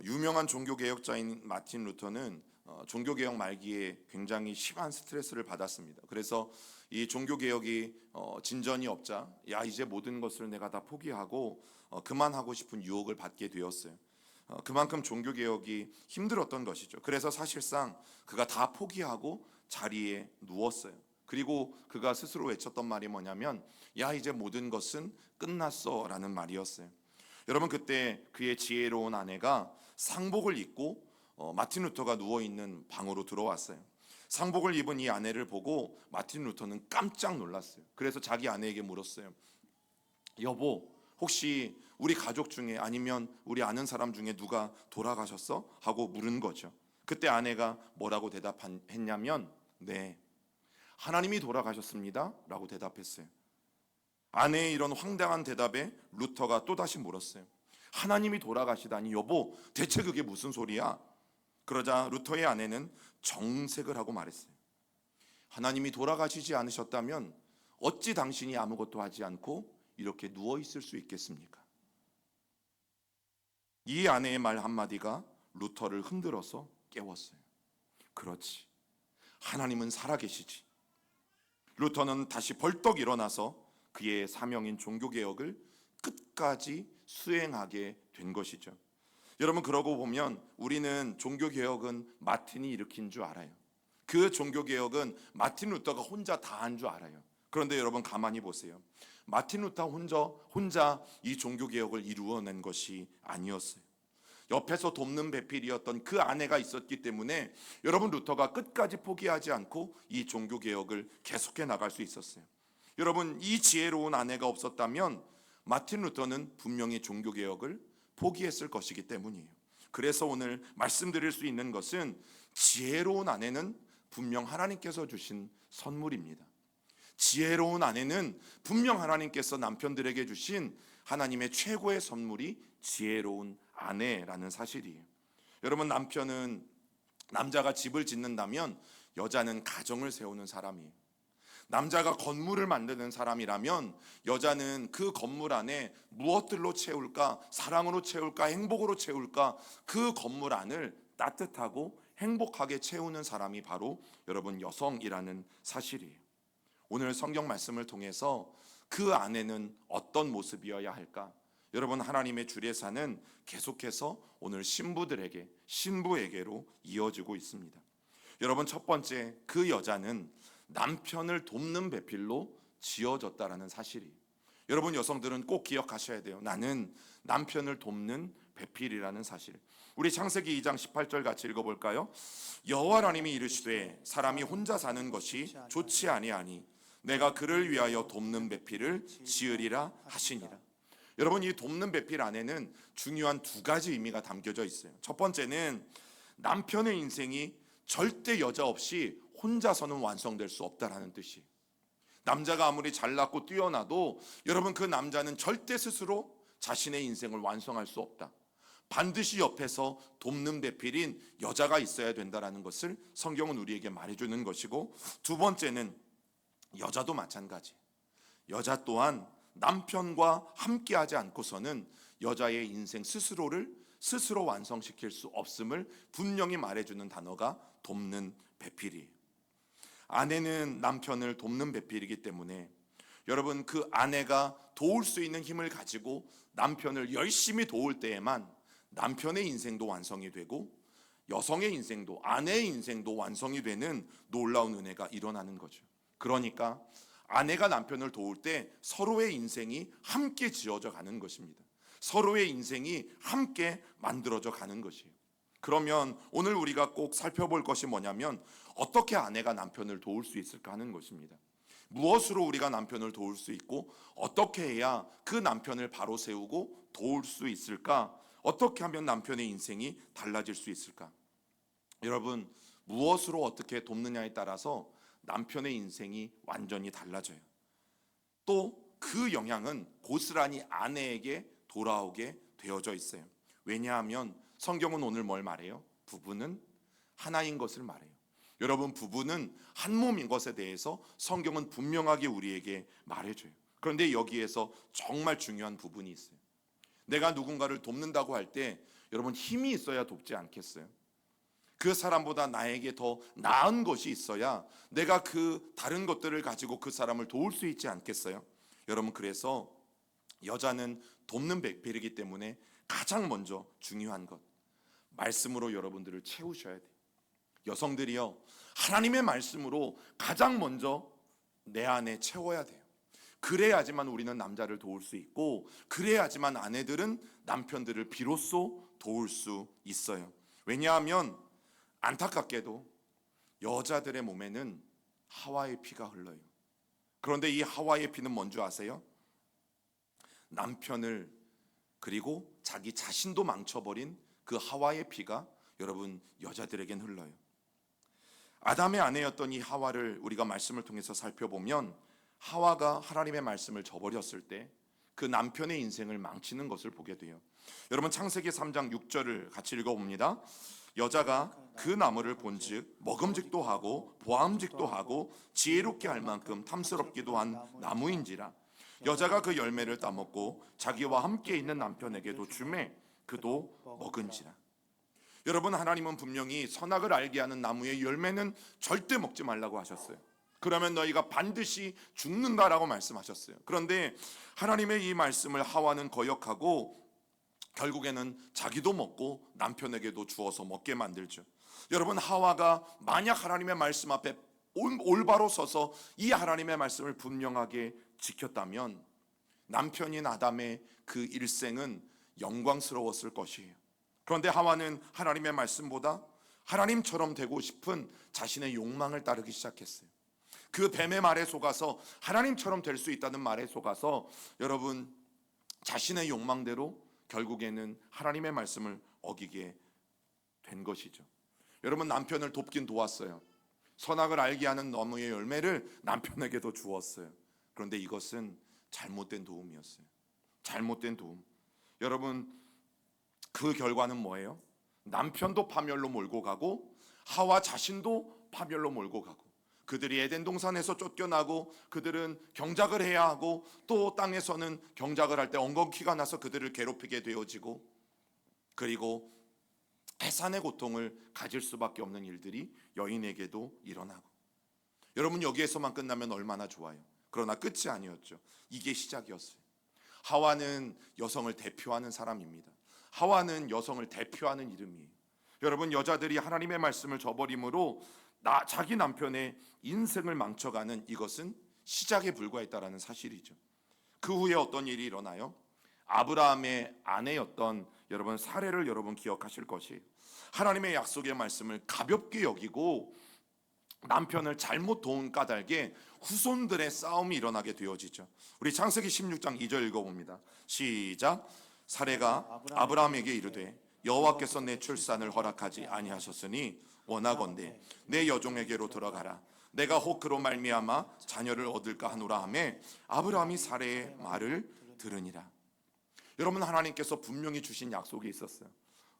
유명한 종교개혁자인 마틴 루터는 종교개혁 말기에 굉장히 심한 스트레스를 받았습니다. 그래서 이 종교개혁이 진전이 없자 이제 모든 것을 내가 다 포기하고 그만하고 싶은 유혹을 받게 되었어요. 그만큼 종교개혁이 힘들었던 것이죠. 그래서 사실상 그가 다 포기하고 자리에 누웠어요. 그리고 그가 스스로 외쳤던 말이 뭐냐면 이제 모든 것은 끝났어 라는 말이었어요. 여러분, 그때 그의 지혜로운 아내가 상복을 입고 마틴 루터가 누워있는 방으로 들어왔어요. 상복을 입은 이 아내를 보고 마틴 루터는 깜짝 놀랐어요. 그래서 자기 아내에게 물었어요. 여보, 혹시 우리 가족 중에 아니면 우리 아는 사람 중에 누가 돌아가셨어? 하고 물은 거죠. 그때 아내가 뭐라고 대답했냐면 네, 하나님이 돌아가셨습니다 라고 대답했어요. 아내의 이런 황당한 대답에 루터가 또다시 물었어요. 하나님이 돌아가시다니 여보, 대체 그게 무슨 소리야? 그러자 루터의 아내는 정색을 하고 말했어요. 하나님이 돌아가시지 않으셨다면 어찌 당신이 아무것도 하지 않고 이렇게 누워있을 수 있겠습니까? 이 아내의 말 한마디가 루터를 흔들어서 깨웠어요. 그렇지, 하나님은 살아계시지. 루터는 다시 벌떡 일어나서 그의 사명인 종교개혁을 끝까지 수행하게 된 것이죠. 여러분, 그러고 보면 우리는 종교개혁은 마틴이 일으킨 줄 알아요. 그 종교개혁은 마틴 루터가 혼자 다 한 줄 알아요. 그런데 여러분, 가만히 보세요. 마틴 루터 혼자 이 종교개혁을 이루어낸 것이 아니었어요. 옆에서 돕는 배필이었던 그 아내가 있었기 때문에 여러분, 루터가 끝까지 포기하지 않고 이 종교개혁을 계속해 나갈 수 있었어요. 여러분, 이 지혜로운 아내가 없었다면 마틴 루터는 분명히 종교개혁을 포기했을 것이기 때문이에요. 그래서 오늘 말씀드릴 수 있는 것은 지혜로운 아내는 분명 하나님께서 주신 선물입니다. 지혜로운 아내는 분명 하나님께서 남편들에게 주신 하나님의 최고의 선물이 지혜로운 아내라는 사실이에요. 여러분, 남자가 집을 짓는다면 여자는 가정을 세우는 사람이에요. 남자가 건물을 만드는 사람이라면 여자는 그 건물 안에 무엇들로 채울까? 사랑으로 채울까? 행복으로 채울까? 그 건물 안을 따뜻하고 행복하게 채우는 사람이 바로 여러분 여성이라는 사실이에요. 오늘 성경 말씀을 통해서 그 아내는 어떤 모습이어야 할까? 여러분, 하나님의 주례사는 계속해서 오늘 신부에게로 이어지고 있습니다. 여러분, 첫 번째, 그 여자는 남편을 돕는 배필로 지어졌다라는 사실이. 여러분, 여성들은 꼭 기억하셔야 돼요. 나는 남편을 돕는 배필이라는 사실. 우리 창세기 2장 18절 같이 읽어볼까요? 여호와 하나님이 이르시되 사람이 혼자 사는 것이 좋지 아니하니 내가 그를 위하여 돕는 배필을 지으리라 하시니라. 여러분, 이 돕는 배필 안에는 중요한 두 가지 의미가 담겨져 있어요. 첫 번째는 남편의 인생이 절대 여자 없이 혼자서는 완성될 수 없다라는 뜻이에요. 남자가 아무리 잘났고 뛰어나도 여러분, 그 남자는 절대 스스로 자신의 인생을 완성할 수 없다. 반드시 옆에서 돕는 배필인 여자가 있어야 된다라는 것을 성경은 우리에게 말해주는 것이고, 두 번째는 여자도 마찬가지. 여자 또한 남편과 함께하지 않고서는 여자의 인생 스스로를 스스로 완성시킬 수 없음을 분명히 말해주는 단어가 돕는 배필이에요. 아내는 남편을 돕는 배필이기 때문에 여러분, 그 아내가 도울 수 있는 힘을 가지고 남편을 열심히 도울 때에만 남편의 인생도 완성이 되고 여성의 인생도, 아내의 인생도 완성이 되는 놀라운 은혜가 일어나는 거죠. 그러니까 아내가 남편을 도울 때 서로의 인생이 함께 지어져 가는 것입니다. 서로의 인생이 함께 만들어져 가는 것이에요. 그러면 오늘 우리가 꼭 살펴볼 것이 뭐냐면 어떻게 아내가 남편을 도울 수 있을까 하는 것입니다. 무엇으로 우리가 남편을 도울 수 있고 어떻게 해야 그 남편을 바로 세우고 도울 수 있을까? 어떻게 하면 남편의 인생이 달라질 수 있을까? 여러분, 무엇으로 어떻게 돕느냐에 따라서 남편의 인생이 완전히 달라져요. 또 그 영향은 고스란히 아내에게 돌아오게 되어져 있어요. 왜냐하면 성경은 오늘 뭘 말해요? 부부는 하나인 것을 말해요. 여러분, 부부는 한 몸인 것에 대해서 성경은 분명하게 우리에게 말해줘요. 그런데 여기에서 정말 중요한 부분이 있어요. 내가 누군가를 돕는다고 할 때 여러분 힘이 있어야 돕지 않겠어요? 그 사람보다 나에게 더 나은 것이 있어야 내가 그 다른 것들을 가지고 그 사람을 도울 수 있지 않겠어요? 여러분, 그래서 여자는 돕는 배필이기 때문에 가장 먼저 중요한 것, 말씀으로 여러분들을 채우셔야 돼요. 여성들이요, 하나님의 말씀으로 가장 먼저 내 안에 채워야 돼요. 그래야지만 우리는 남자를 도울 수 있고, 그래야지만 아내들은 남편들을 비로소 도울 수 있어요. 왜냐하면 안타깝게도 여자들의 몸에는 하와의 피가 흘러요. 그런데 이 하와의 피는 뭔지 아세요? 남편을, 그리고 자기 자신도 망쳐버린 그 하와의 피가 여러분 여자들에겐 흘러요. 아담의 아내였던 이 하와를 우리가 말씀을 통해서 살펴보면, 하와가 하나님의 말씀을 저버렸을 때 그 남편의 인생을 망치는 것을 보게 돼요. 여러분, 창세기 3장 6절을 같이 읽어봅니다. 여자가 그 나무를 본즉 먹음직도 하고 보암직도 하고 지혜롭게 할 만큼 탐스럽기도 한 나무인지라. 여자가 그 열매를 따먹고 자기와 함께 있는 남편에게도 주매 그도 먹은지라. 여러분, 하나님은 분명히 선악을 알게 하는 나무의 열매는 절대 먹지 말라고 하셨어요. 그러면 너희가 반드시 죽는다라고 말씀하셨어요. 그런데 하나님의 이 말씀을 하와는 거역하고 결국에는 자기도 먹고 남편에게도 주어서 먹게 만들죠. 여러분, 하와가 만약 하나님의 말씀 앞에 올바로 서서 이 하나님의 말씀을 분명하게 지켰다면 남편인 아담의 그 일생은 영광스러웠을 것이에요. 그런데 하와는 하나님의 말씀보다 하나님처럼 되고 싶은 자신의 욕망을 따르기 시작했어요. 그 뱀의 말에 속아서 하나님처럼 될 수 있다는 말에 속아서 여러분 자신의 욕망대로 결국에는 하나님의 말씀을 어기게 된 것이죠. 여러분, 남편을 돕긴 도왔어요. 선악을 알게 하는 나무의 열매를 남편에게도 주었어요. 그런데 이것은 잘못된 도움이었어요. 잘못된 도움. 여러분, 그 결과는 뭐예요? 남편도 파멸로 몰고 가고 하와 자신도 파멸로 몰고 가고, 그들이 에덴 동산에서 쫓겨나고 그들은 경작을 해야 하고, 또 땅에서는 경작을 할 때 엉겅퀴가 나서 그들을 괴롭히게 되어지고, 그리고 해산의 고통을 가질 수밖에 없는 일들이 여인에게도 일어나고. 여러분, 여기에서만 끝나면 얼마나 좋아요. 그러나 끝이 아니었죠. 이게 시작이었어요. 하와는 여성을 대표하는 사람입니다. 하와는 여성을 대표하는 이름이에요. 여러분, 여자들이 하나님의 말씀을 저버림으로 자기 남편의 인생을 망쳐가는 이것은 시작에 불과했다라는 사실이죠. 그 후에 어떤 일이 일어나요? 아브라함의 아내였던 여러분 사레를 여러분 기억하실 것이에요. 하나님의 약속의 말씀을 가볍게 여기고 남편을 잘못 도운 까닭에 후손들의 싸움이 일어나게 되어지죠. 우리 창세기 16장 2절 읽어봅니다. 시작. 사레가 아브라함에게 이르되 여호와께서 내 출산을 허락하지 아니하셨으니 원하건대 내 여종에게로 들어가라. 내가 혹 그로 말미암아 자녀를 얻을까 하노라 하매 아브라함이 사레의 말을 들으니라. 여러분, 하나님께서 분명히 주신 약속이 있었어요.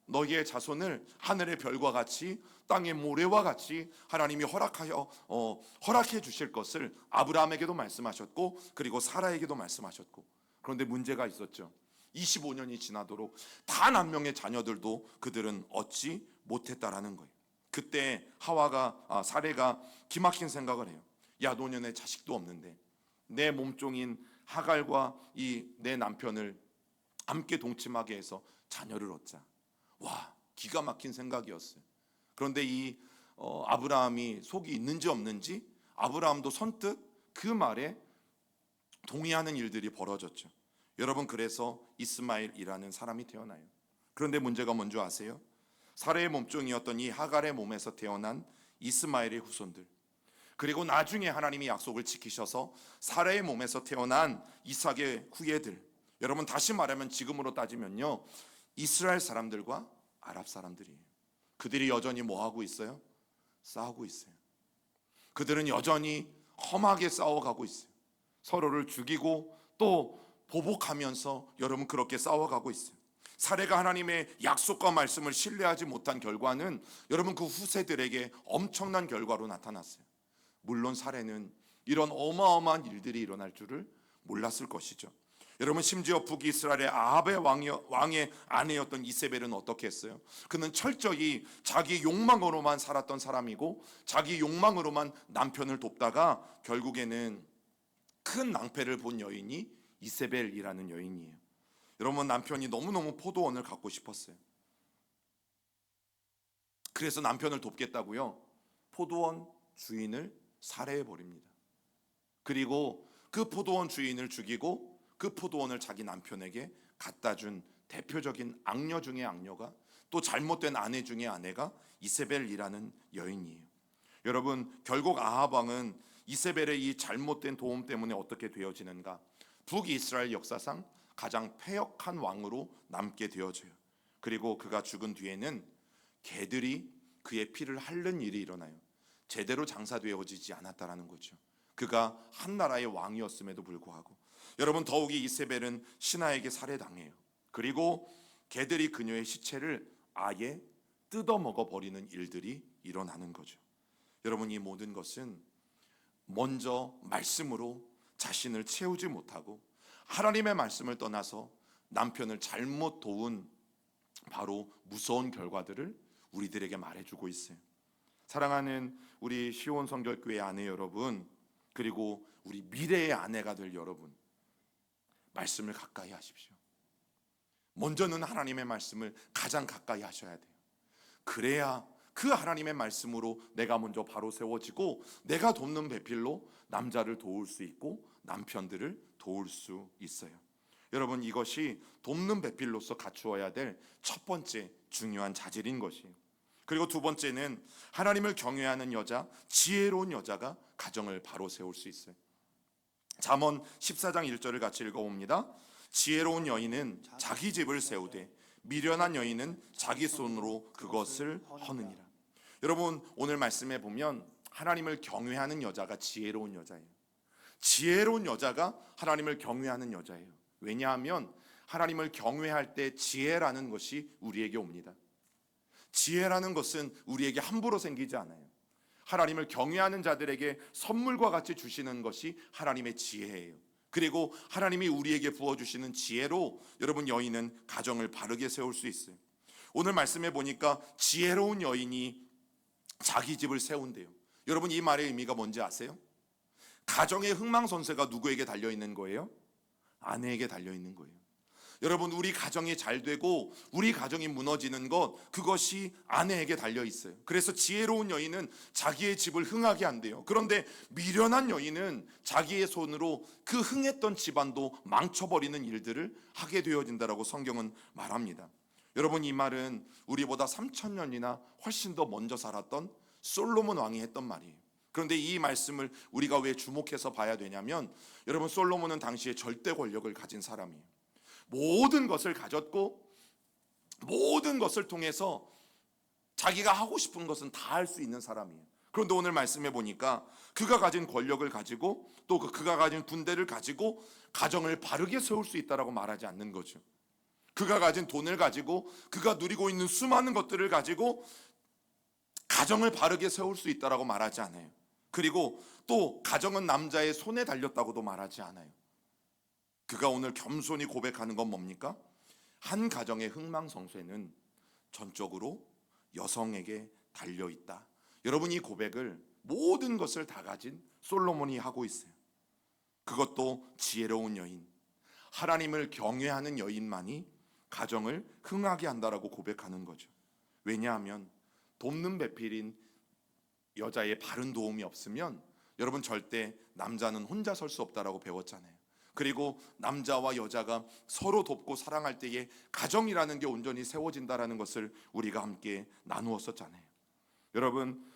너희의 자손을 하늘의 별과 같이 땅의 모래와 같이 하나님이 허락해 주실 것을 아브라함에게도 말씀하셨고, 그리고 사라에게도 말씀하셨고. 그런데 문제가 있었죠. 25년이 지나도록 단 한 명의 자녀들도 그들은 얻지 못했다라는 거예요. 그때 사레가 기막힌 생각을 해요. 야, 노년에 자식도 없는데 내 몸종인 하갈과 내 남편을 함께 동침하게 해서 자녀를 얻자. 와, 기가 막힌 생각이었어요. 그런데 아브라함이 속이 있는지 없는지 아브라함도 선뜻 그 말에 동의하는 일들이 벌어졌죠. 여러분, 그래서 이스마엘이라는 사람이 태어나요. 그런데 문제가 뭔지 아세요? 사레의 몸종이었던 이 하갈의 몸에서 태어난 이스마엘의 후손들, 그리고 나중에 하나님이 약속을 지키셔서 사레의 몸에서 태어난 이삭의 후예들, 여러분 다시 말하면 지금으로 따지면요, 이스라엘 사람들과 아랍 사람들이에요. 그들이 여전히 뭐 하고 있어요? 싸우고 있어요. 그들은 여전히 험하게 싸워가고 있어요. 서로를 죽이고 또 보복하면서 여러분 그렇게 싸워가고 있어요. 사레가 하나님의 약속과 말씀을 신뢰하지 못한 결과는 여러분 그 후세들에게 엄청난 결과로 나타났어요. 물론 사레는 이런 어마어마한 일들이 일어날 줄을 몰랐을 것이죠. 여러분, 심지어 북이스라엘의 아합의 왕의 아내였던 이세벨은 어떻게 했어요? 그는 철저히 자기 욕망으로만 살았던 사람이고 자기 욕망으로만 남편을 돕다가 결국에는 큰 낭패를 본 여인이 이세벨이라는 여인이에요. 여러분, 남편이 너무너무 포도원을 갖고 싶었어요. 그래서 남편을 돕겠다고요, 포도원 주인을 살해해 버립니다. 그리고 그 포도원 주인을 죽이고 그 포도원을 자기 남편에게 갖다 준 대표적인 악녀 중의 악녀가, 또 잘못된 아내 중의 아내가 이세벨이라는 여인이에요. 여러분, 결국 아합 왕은 이세벨의 이 잘못된 도움 때문에 어떻게 되어지는가? 북이스라엘 역사상 가장 패역한 왕으로 남게 되어져요. 그리고 그가 죽은 뒤에는 개들이 그의 피를 핥는 일이 일어나요. 제대로 장사되어지지 않았다라는 거죠. 그가 한 나라의 왕이었음에도 불구하고. 여러분, 더욱이 이세벨은 신하에게 살해당해요. 그리고 개들이 그녀의 시체를 아예 뜯어먹어 버리는 일들이 일어나는 거죠. 여러분, 이 모든 것은 먼저 말씀으로 자신을 채우지 못하고 하나님의 말씀을 떠나서 남편을 잘못 도운 바로 무서운 결과들을 우리들에게 말해주고 있어요. 사랑하는 우리 시온 성결교회 아내 여러분, 그리고 우리 미래의 아내가 될 여러분, 말씀을 가까이 하십시오. 먼저는 하나님의 말씀을 가장 가까이 하셔야 돼요. 그래야 그 하나님의 말씀으로 내가 먼저 바로 세워지고 내가 돕는 배필로 남자를 도울 수 있고 남편들을 도울 수 있어요. 여러분, 이것이 돕는 배필로서 갖추어야 될 첫 번째 중요한 자질인 것이에요. 그리고 두 번째는 하나님을 경외하는 여자, 지혜로운 여자가 가정을 바로 세울 수 있어요. 잠언 14장 1절을 같이 읽어봅니다. 지혜로운 여인은 자기 집을 세우되 미련한 여인은 자기 손으로 그것을 허느니라. 여러분, 오늘 말씀에 보면 하나님을 경외하는 여자가 지혜로운 여자예요. 지혜로운 여자가 하나님을 경외하는 여자예요. 왜냐하면 하나님을 경외할 때 지혜라는 것이 우리에게 옵니다. 지혜라는 것은 우리에게 함부로 생기지 않아요. 하나님을 경외하는 자들에게 선물과 같이 주시는 것이 하나님의 지혜예요. 그리고 하나님이 우리에게 부어주시는 지혜로 여러분, 여인은 가정을 바르게 세울 수 있어요. 오늘 말씀해 보니까 지혜로운 여인이 자기 집을 세운대요. 여러분, 이 말의 의미가 뭔지 아세요? 가정의 흥망성쇠가 누구에게 달려있는 거예요? 아내에게 달려있는 거예요. 여러분, 우리 가정이 잘 되고 우리 가정이 무너지는 것, 그것이 아내에게 달려 있어요. 그래서 지혜로운 여인은 자기의 집을 흥하게 한대요. 그런데 미련한 여인은 자기의 손으로 그 흥했던 집안도 망쳐버리는 일들을 하게 되어진다라고 성경은 말합니다. 여러분, 이 말은 우리보다 3,000년이나 훨씬 더 먼저 살았던 솔로몬 왕이 했던 말이에요. 그런데 이 말씀을 우리가 왜 주목해서 봐야 되냐면, 여러분, 솔로몬은 당시에 절대 권력을 가진 사람이에요. 모든 것을 가졌고 모든 것을 통해서 자기가 하고 싶은 것은 다 할 수 있는 사람이에요. 그런데 오늘 말씀해 보니까 그가 가진 권력을 가지고 또 그가 가진 군대를 가지고 가정을 바르게 세울 수 있다라고 말하지 않는 거죠. 그가 가진 돈을 가지고 그가 누리고 있는 수많은 것들을 가지고 가정을 바르게 세울 수 있다라고 말하지 않아요. 그리고 또 가정은 남자의 손에 달렸다고도 말하지 않아요. 그가 오늘 겸손히 고백하는 건 뭡니까? 한 가정의 흥망성쇠는 전적으로 여성에게 달려있다. 여러분, 이 고백을 모든 것을 다 가진 솔로몬이 하고 있어요. 그것도 지혜로운 여인, 하나님을 경외하는 여인만이 가정을 흥하게 한다라고 고백하는 거죠. 왜냐하면 돕는 배필인 여자의 바른 도움이 없으면 여러분, 절대 남자는 혼자 설 수 없다라고 배웠잖아요. 그리고 남자와 여자가 서로 돕고 사랑할 때에 가정이라는 게 온전히 세워진다라는 것을 우리가 함께 나누었었잖아요. 여러분,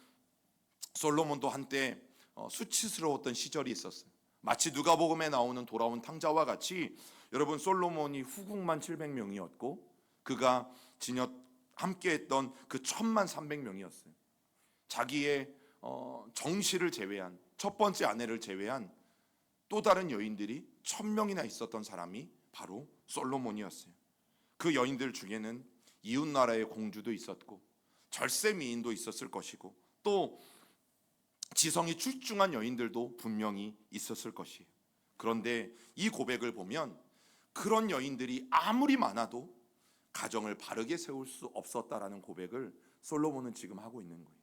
솔로몬도 한때 수치스러웠던 시절이 있었어요. 마치 누가복음에 나오는 돌아온 탕자와 같이 여러분, 솔로몬이 후궁만 700명이었고 그가 함께했던 그 1,300명이었어요. 자기의 정실을 제외한, 첫 번째 아내를 제외한 또 다른 여인들이 1,000명이나 있었던 사람이 바로 솔로몬이었어요. 그 여인들 중에는 이웃나라의 공주도 있었고 절세미인도 있었을 것이고 또 지성이 출중한 여인들도 분명히 있었을 것이에요. 그런데 이 고백을 보면 그런 여인들이 아무리 많아도 가정을 바르게 세울 수 없었다라는 고백을 솔로몬은 지금 하고 있는 거예요.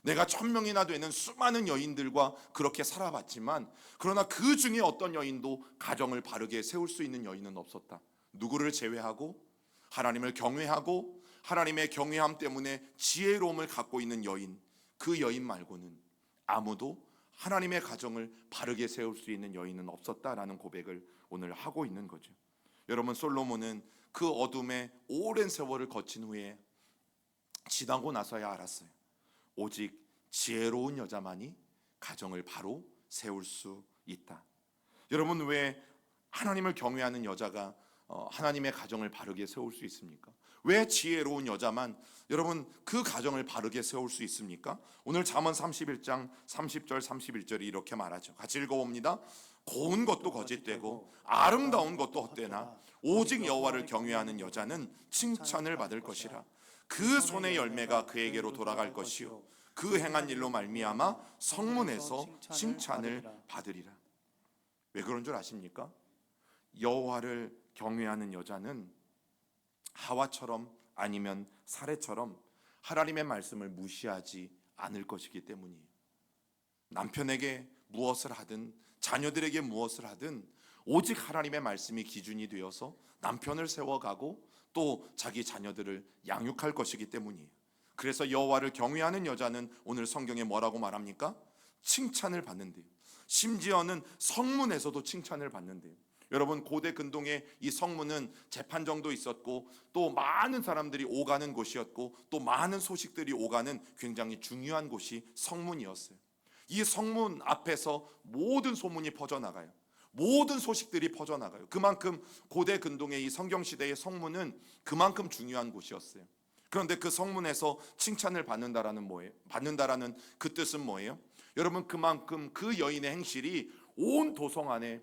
내가 1000명이나 되는 수많은 여인들과 그렇게 살아봤지만, 그러나 그 중에 어떤 여인도 가정을 바르게 세울 수 있는 여인은 없었다. 누구를 제외하고? 하나님을 경외하고 하나님의 경외함 때문에 지혜로움을 갖고 있는 여인, 그 여인 말고는 아무도 하나님의 가정을 바르게 세울 수 있는 여인은 없었다라는 고백을 오늘 하고 있는 거죠. 여러분, 솔로몬은 그 어둠의 오랜 세월을 거친 후에 지나고 나서야 알았어요. 오직 지혜로운 여자만이 가정을 바로 세울 수 있다. 여러분, 왜 하나님을 경외하는 여자가 하나님의 가정을 바르게 세울 수 있습니까? 왜 지혜로운 여자만 여러분 그 가정을 바르게 세울 수 있습니까? 오늘 잠언 31장 30절 31절이 이렇게 말하죠. 같이 읽어봅니다. 고운 것도 거짓되고 아름다운 것도 헛되나 오직 여호와를 경외하는 여자는 칭찬을 받을 것이라. 그 손의 열매가 그에게로 돌아갈 것이요 그 행한 일로 말미암아 성문에서 칭찬을 받으리라. 왜 그런 줄 아십니까? 여호와를 경외하는 여자는 하와처럼 아니면 사례처럼 하나님의 말씀을 무시하지 않을 것이기 때문이에요. 남편에게 무엇을 하든 자녀들에게 무엇을 하든 오직 하나님의 말씀이 기준이 되어서 남편을 세워가고 또 자기 자녀들을 양육할 것이기 때문이에요. 그래서 여호와를 경외하는 여자는 오늘 성경에 뭐라고 말합니까? 칭찬을 받는데요. 심지어는 성문에서도 칭찬을 받는데요. 여러분, 고대 근동의 이 성문은 재판정도 있었고 또 많은 사람들이 오가는 곳이었고 또 많은 소식들이 오가는 굉장히 중요한 곳이 성문이었어요. 이 성문 앞에서 모든 소문이 퍼져나가요. 모든 소식들이 퍼져나가요. 그만큼 고대 근동의 이 성경시대의 성문은 그만큼 중요한 곳이었어요. 그런데 그 성문에서 칭찬을 받는다라는 뭐예요? 받는다라는 그 뜻은 뭐예요? 여러분, 그만큼 그 여인의 행실이 온 도성 안에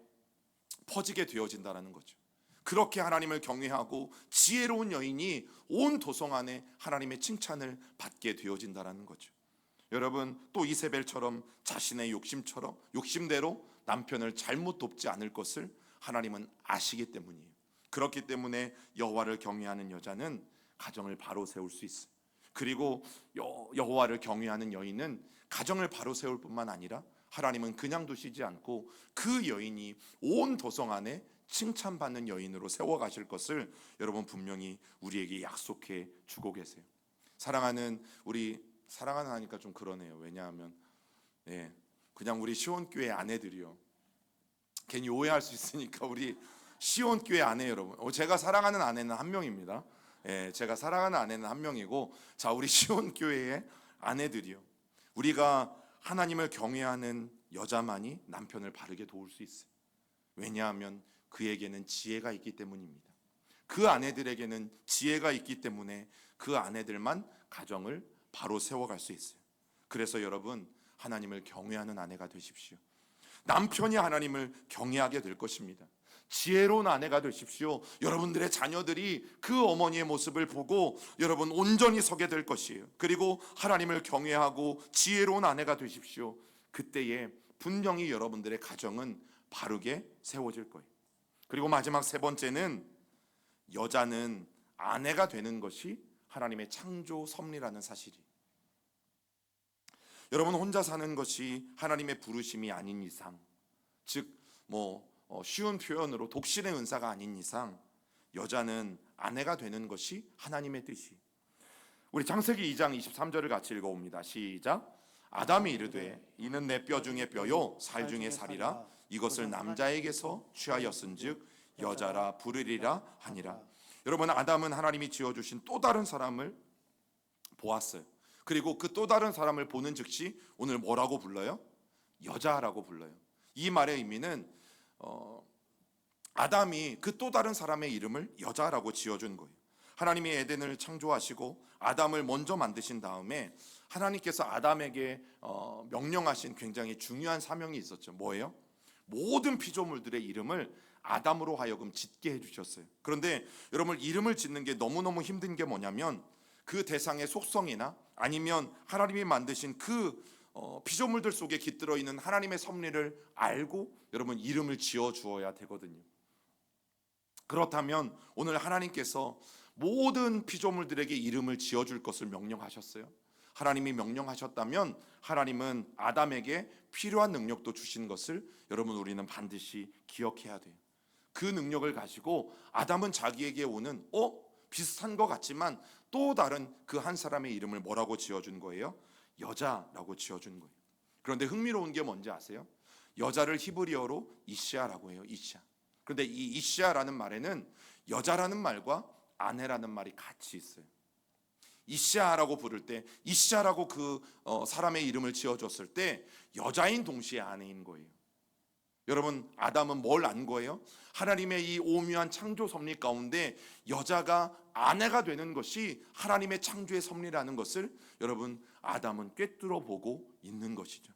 퍼지게 되어진다는 거죠. 그렇게 하나님을 경외하고 지혜로운 여인이 온 도성 안에 하나님의 칭찬을 받게 되어진다는 거죠. 여러분, 또 이세벨처럼 자신의 욕심대로 남편을 잘못 돕지 않을 것을 하나님은 아시기 때문이에요. 그렇기 때문에 여호와를 경외하는 여자는 가정을 바로 세울 수 있어요. 그리고 여호와를 경외하는 여인은 가정을 바로 세울 뿐만 아니라 하나님은 그냥 두시지 않고 그 여인이 온 도성 안에 칭찬받는 여인으로 세워가실 것을 여러분 분명히 우리에게 약속해 주고 계세요. 사랑하는 하니까 좀 그러네요. 왜냐하면 그냥 우리 시온교회 아내들이요, 괜히 오해할 수 있으니까 우리 시온교회 아내 여러분, 제가 사랑하는 아내는 한 명입니다. 제가 사랑하는 아내는 한 명이고, 자, 우리 시온교회의 아내들이요, 우리가 하나님을 경외하는 여자만이 남편을 바르게 도울 수 있어요. 왜냐하면 그에게는 지혜가 있기 때문입니다. 그 아내들에게는 지혜가 있기 때문에 그 아내들만 가정을 바로 세워갈 수 있어요. 그래서 여러분, 하나님을 경외하는 아내가 되십시오. 남편이 하나님을 경외하게 될 것입니다. 지혜로운 아내가 되십시오. 여러분들의 자녀들이 그 어머니의 모습을 보고 여러분 온전히 서게 될 것이에요. 그리고 하나님을 경외하고 지혜로운 아내가 되십시오. 그때에 분명히 여러분들의 가정은 바르게 세워질 거예요. 그리고 마지막 세 번째는, 여자는 아내가 되는 것이 하나님의 창조 섭리라는 사실이. 여러분, 혼자 사는 것이 하나님의 부르심이 아닌 이상, 즉 쉬운 표현으로 독신의 은사가 아닌 이상, 여자는 아내가 되는 것이 하나님의 뜻이. 우리 창세기 2장 23절을 같이 읽어봅니다. 시작. 아담이 이르되 이는 내 뼈 중에 뼈요 살 중에 살이라. 이것을 남자에게서 취하였은즉 여자라 부르리라 하니라. 여러분, 아담은 하나님이 지어주신 또 다른 사람을 보았어요. 그리고 그 또 다른 사람을 보는 즉시 오늘 뭐라고 불러요? 여자라고 불러요. 이 말의 의미는 아담이 그 또 다른 사람의 이름을 여자라고 지어준 거예요. 하나님이 에덴을 창조하시고 아담을 먼저 만드신 다음에 하나님께서 아담에게 명령하신 굉장히 중요한 사명이 있었죠. 뭐예요? 모든 피조물들의 이름을 아담으로 하여금 짓게 해주셨어요. 그런데 여러분, 이름을 짓는 게 너무너무 힘든 게 뭐냐면 그 대상의 속성이나 아니면 하나님이 만드신 그 피조물들 속에 깃들어 있는 하나님의 섭리를 알고 여러분 이름을 지어 주어야 되거든요. 그렇다면 오늘 하나님께서 모든 피조물들에게 이름을 지어줄 것을 명령하셨어요. 하나님이 명령하셨다면 하나님은 아담에게 필요한 능력도 주신 것을 여러분 우리는 반드시 기억해야 돼요. 그 능력을 가지고 아담은 자기에게 오는 비슷한 것 같지만 또 다른 그 한 사람의 이름을 뭐라고 지어준 거예요? 여자라고 지어준 거예요. 그런데 흥미로운 게 뭔지 아세요? 여자를 히브리어로 이시아라고 해요. 이시아. 그런데 이 이시아라는 말에는 여자라는 말과 아내라는 말이 같이 있어요. 이시아라고 부를 때, 이시아라고 그 사람의 이름을 지어줬을 때 여자인 동시에 아내인 거예요. 여러분, 아담은 뭘 안 거예요? 하나님의 이 오묘한 창조 섭리 가운데 여자가 아내가 되는 것이 하나님의 창조의 섭리라는 것을 여러분 아담은 꿰뚫어 보고 있는 것이죠.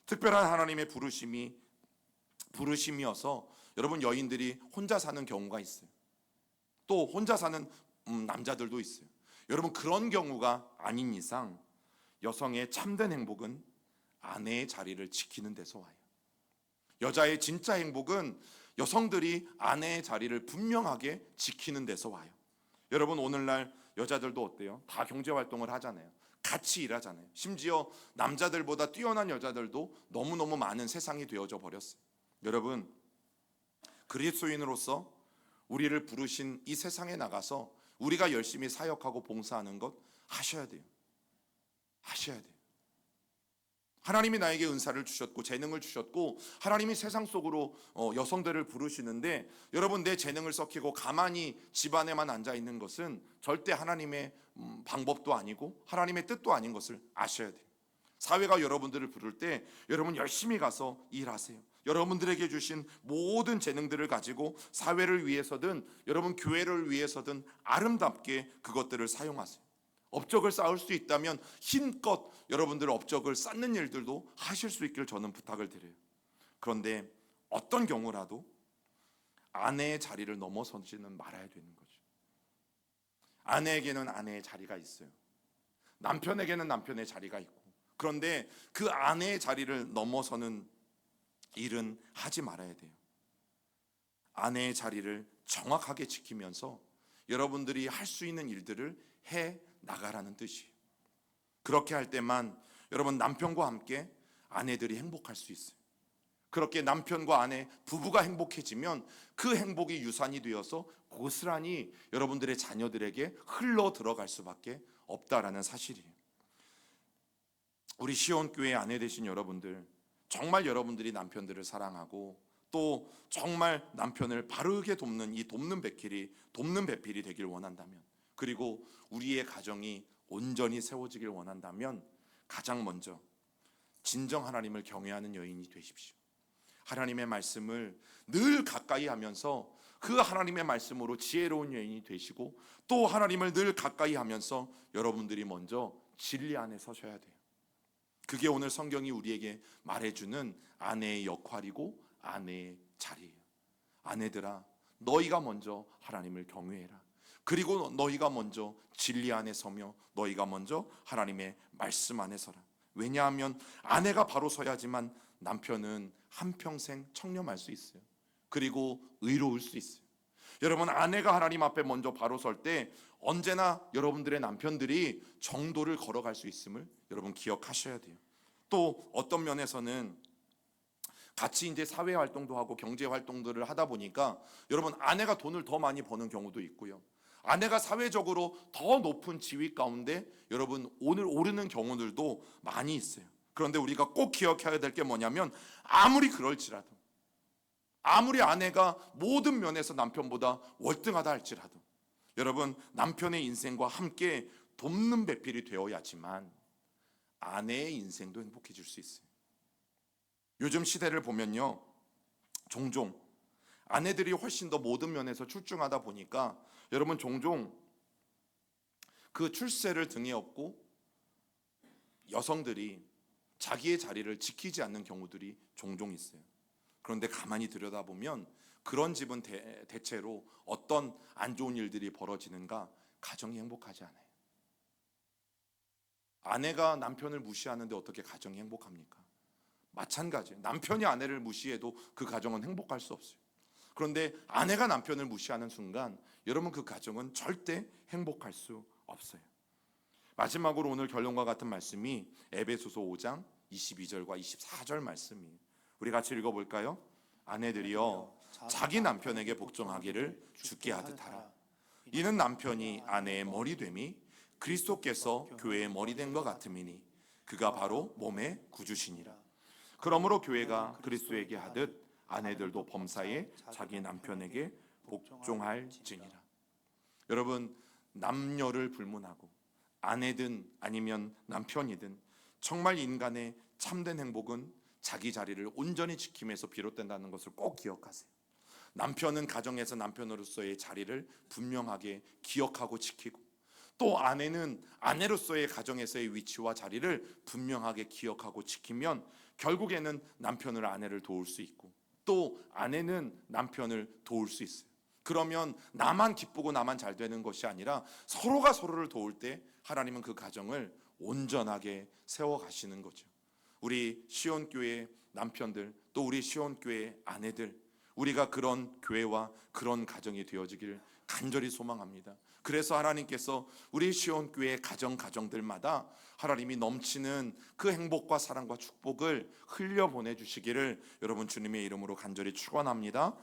특별한 하나님의 부르심이어서 여러분 여인들이 혼자 사는 경우가 있어요. 또 혼자 사는 남자들도 있어요. 여러분 그런 경우가 아닌 이상 여성의 참된 행복은 아내의 자리를 지키는 데서 와요. 여자의 진짜 행복은 여성들이 아내의 자리를 분명하게 지키는 데서 와요. 여러분 오늘날 여자들도 어때요? 다 경제활동을 하잖아요. 같이 일하잖아요. 심지어 남자들보다 뛰어난 여자들도 너무너무 많은 세상이 되어져 버렸어요. 여러분 그리스도인으로서 우리를 부르신 이 세상에 나가서 우리가 열심히 사역하고 봉사하는 것 하셔야 돼요. 하셔야 돼요. 하나님이 나에게 은사를 주셨고 재능을 주셨고 하나님이 세상 속으로 여성들을 부르시는데 여러분 내 재능을 썩히고 가만히 집안에만 앉아 있는 것은 절대 하나님의 방법도 아니고 하나님의 뜻도 아닌 것을 아셔야 돼요. 사회가 여러분들을 부를 때 여러분 열심히 가서 일하세요. 여러분들에게 주신 모든 재능들을 가지고 사회를 위해서든 여러분 교회를 위해서든 아름답게 그것들을 사용하세요. 업적을 쌓을 수 있다면 힘껏 여러분들 업적을 쌓는 일들도 하실 수 있기를 저는 부탁을 드려요. 그런데 어떤 경우라도 아내의 자리를 넘어서지는 말아야 되는 거죠. 아내에게는 아내의 자리가 있어요. 남편에게는 남편의 자리가 있고, 그런데 그 아내의 자리를 넘어서는 일은 하지 말아야 돼요. 아내의 자리를 정확하게 지키면서 여러분들이 할 수 있는 일들을 해 나가라는 뜻이에요. 그렇게 할 때만 여러분 남편과 함께 아내들이 행복할 수 있어요. 그렇게 남편과 아내 부부가 행복해지면 그 행복이 유산이 되어서 고스란히 여러분들의 자녀들에게 흘러 들어갈 수밖에 없다라는 사실이에요. 우리 시온교회 아내 되신 여러분들, 정말 여러분들이 남편들을 사랑하고 또 정말 남편을 바르게 돕는 이 돕는 배필이 되길 원한다면, 그리고 우리의 가정이 온전히 세워지길 원한다면 가장 먼저 진정 하나님을 경외하는 여인이 되십시오. 하나님의 말씀을 늘 가까이 하면서 그 하나님의 말씀으로 지혜로운 여인이 되시고 또 하나님을 늘 가까이 하면서 여러분들이 먼저 진리 안에 서셔야 돼요. 그게 오늘 성경이 우리에게 말해주는 아내의 역할이고 아내의 자리예요. 아내들아, 너희가 먼저 하나님을 경외해라. 그리고 너희가 먼저 진리 안에 서며 너희가 먼저 하나님의 말씀 안에 서라. 왜냐하면 아내가 바로 서야지만 남편은 한평생 청렴할 수 있어요. 그리고 의로울 수 있어요. 여러분 아내가 하나님 앞에 먼저 바로 설 때 언제나 여러분들의 남편들이 정도를 걸어갈 수 있음을 여러분 기억하셔야 돼요. 또 어떤 면에서는 같이 이제 사회 활동도 하고 경제 활동들을 하다 보니까 여러분 아내가 돈을 더 많이 버는 경우도 있고요. 아내가 사회적으로 더 높은 지위 가운데 여러분 오늘 오르는 경우들도 많이 있어요. 그런데 우리가 꼭 기억해야 될 게 뭐냐면 아무리 그럴지라도, 아무리 아내가 모든 면에서 남편보다 월등하다 할지라도 여러분 남편의 인생과 함께 돕는 배필이 되어야지만 아내의 인생도 행복해질 수 있어요. 요즘 시대를 보면요, 종종 아내들이 훨씬 더 모든 면에서 출중하다 보니까 여러분 종종 그 출세를 등에 업고 여성들이 자기의 자리를 지키지 않는 경우들이 종종 있어요. 그런데 가만히 들여다보면 그런 집은 대체로 어떤 안 좋은 일들이 벌어지는가? 가정이 행복하지 않아요. 아내가 남편을 무시하는데 어떻게 가정이 행복합니까? 마찬가지예요. 남편이 아내를 무시해도 그 가정은 행복할 수 없어요. 그런데 아내가 남편을 무시하는 순간 여러분 그 가정은 절대 행복할 수 없어요. 마지막으로 오늘 결론과 같은 말씀이 에베소서 5장 22절과 24절 말씀이에요. 우리 같이 읽어볼까요? 아내들이여 자기 남편에게 복종하기를 주께 하듯 하라. 이는 남편이 아내의 머리 됨이 그리스도께서 교회의 머리 된 것 같음이니 그가 바로 몸의 구주시니라. 그러므로 교회가 그리스도에게 하듯 아내들도 범사에 자기 남편에게 복종할지니라. 여러분, 남녀를 불문하고 아내든 아니면 남편이든 정말 인간의 참된 행복은 자기 자리를 온전히 지킴에서 비롯된다는 것을 꼭 기억하세요. 남편은 가정에서 남편으로서의 자리를 분명하게 기억하고 지키고, 또 아내는 아내로서의 가정에서의 위치와 자리를 분명하게 기억하고 지키면 결국에는 남편을 아내를 도울 수 있고, 또 아내는 남편을 도울 수 있어요. 그러면 나만 기쁘고 나만 잘 되는 것이 아니라 서로가 서로를 도울 때 하나님은 그 가정을 온전하게 세워가시는 거죠. 우리 시온교회 남편들, 또 우리 시온교회 아내들, 우리가 그런 교회와 그런 가정이 되어지길 간절히 소망합니다. 그래서 하나님께서 우리 시온교회 가정들마다 하나님이 넘치는 그 행복과 사랑과 축복을 흘려보내주시기를 여러분 주님의 이름으로 간절히 축원합니다.